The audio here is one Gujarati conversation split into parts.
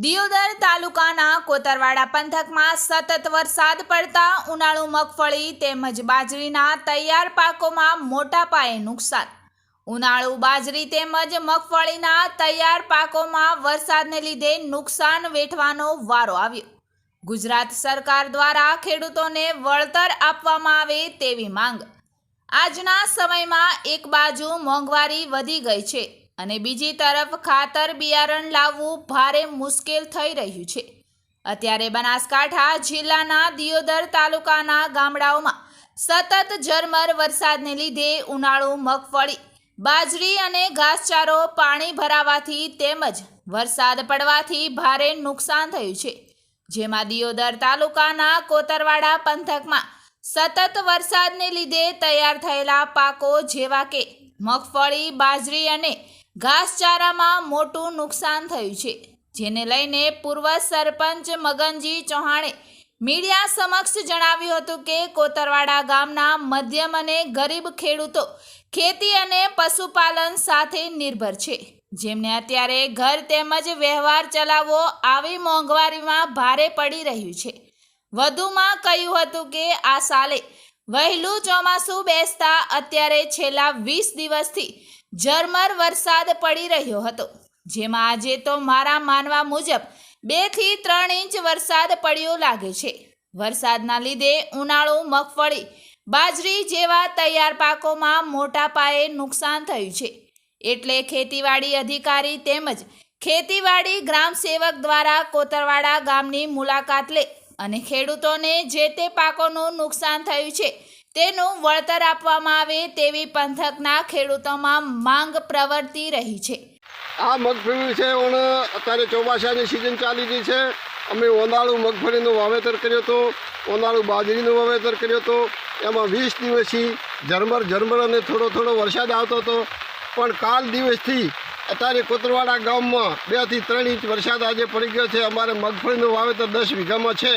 દિયોદર તાલુકાના કોતરવાડા પંથકમાં સતત વરસાદ પડતા ઉનાળુ મગફળી તેમજ બાજરીના તૈયાર પાકોમાં મોટા પાયે નુકસાન। ઉનાળુ બાજરી તેમજ મગફળીના તૈયાર પાકોમાં વરસાદને લીધે નુકસાન વેઠવાનો વારો આવ્યો। ગુજરાત સરકાર દ્વારા ખેડૂતોને વળતર આપવામાં આવે તેવી માંગ। આજના સમયમાં એક બાજુ મોંઘવારી વધી ગઈ છે અને બીજી તરફ ખાતર બિયારણ લાવવું ભારે મુશ્કેલ થઈ રહ્યું છે। અત્યારે બનાસકાંઠા જિલ્લાના દિયોદર તાલુકાના ગામડાઓમાં સતત ઝરમર વરસાદને લીધે ઉનાળુ મગફળી, બાજરી અને ઘાસચારો પાણી ભરાવાથી તેમજ વરસાદ પડવાથી ભારે નુકસાન થયું છે। જેમાં દિયોદર તાલુકાના કોતરવાડા પંથકમાં સતત વરસાદને લીધે તૈયાર થયેલા પાકો જેવા કે મગફળી, બાજરી અને ઘાસચારામાં મોટું નુકસાન થયું છે। જેને લઈને પૂર્વ સરપંચ મગનજી ચૌહાણે મીડિયા સમક્ષ જણાવ્યું હતું કે કોતરવાડા ગામના મધ્યમ અને ગરીબ ખેડૂતો ખેતી અને પશુપાલન સાથે નિર્ભર છે, જેમને અત્યારે ઘર તેમજ વ્યવહાર ચલાવવો આવી મોંઘવારીમાં ભારે પડી રહ્યું છે। વધુમાં કહ્યું હતું કે આ સાલે વહેલું ચોમાસું બેસતા અત્યારે છેલ્લા 20 દિવસથી ઝરમર વરસાદ પડી રહ્યો હતો, જેમાં આજે તો મારા માનવા મુજબ 2 થી 3 ઇંચ વરસાદ પડ્યો લાગે છે। વરસાદના લીધે ઉનાળુ મગફળી, બાજરી જેવા તૈયાર પાકોમાં મોટા પાયે નુકસાન થયું છે। એટલે ખેતીવાડી અધિકારી તેમજ ખેતીવાડી ગ્રામ સેવક દ્વારા કોતરવાડા ગામની મુલાકાત લે અને ખેડૂતોને જે તે પાકોનું નુકસાન થયું છે તેનું વળતર આપવામાં આવે તેવી પંથકના ખેડૂતોમાં માંગ પ્રવર્તી રહી છે। આ મગફળી છે અત્યારે ચોમાસાની સિઝન ચાલી રહી છે। અમે ઉનાળુ મગફળીનું વાવેતર કર્યો હતો, ઉનાળુ બાજરીનું વાવેતર કર્યો હતો। એમાં 20 દિવસથી ઝરમર અને થોડો વરસાદ આવતો હતો, પણ કાલ દિવસથી અત્યારે કોતરવાડા ગામમાં 2 થી 3 ઇંચ વરસાદ આજે પડી ગયો છે। અમારે મગફળીનું વાવેતર 10 વીઘામાં છે।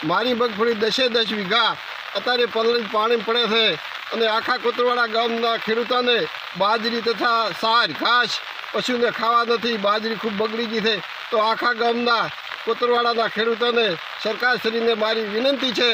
મારી મગફળી 10 વીઘા અત્યારે પાણી પડે છે અને આખા કોતરવાડા ગામના ખેડૂતોને બાજરી તથા સાર ઘાસ પશુને ખાવા નથી। બાજરી ખૂબ બગડી ગઈ છે। તો આખા ગામના કોતરવાડાના ખેડૂતોને સરકારશ્રીને મારી વિનંતી છે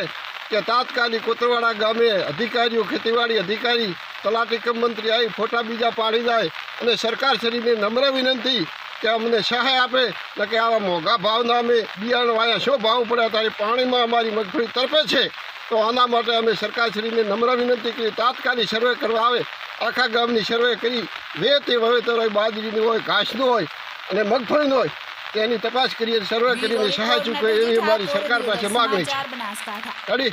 કે તાત્કાલિક કોતરવાડા ગામે અધિકારીઓ, ખેતીવાડી અધિકારી, તલાટી કમ મંત્રી આવી ફોટા બીજા પાડી જાય અને સરકારશ્રીને નમ્ર વિનંતી કે અમને સહાય આપે, ન કે આવા મોંઘા ભાવના અમે બિયારણ વાયા શું ભાવ પડે ત્યારે પાણીમાં અમારી મગફળી તરફે છે। તો આના માટે અમે સરકારશ્રીને નમ્ર વિનંતી કરી તાત્કાલિક સર્વે કરવા આવે, આખા ગામની સર્વે કરી તે વાવેતર હોય, બાજરીનું હોય, ઘાસનું હોય અને મગફળીનું હોય તેની તપાસ કરીએ, સર્વે કરીને સહાય ચૂકવે એવી અમારી સરકાર પાસે માગણી છે।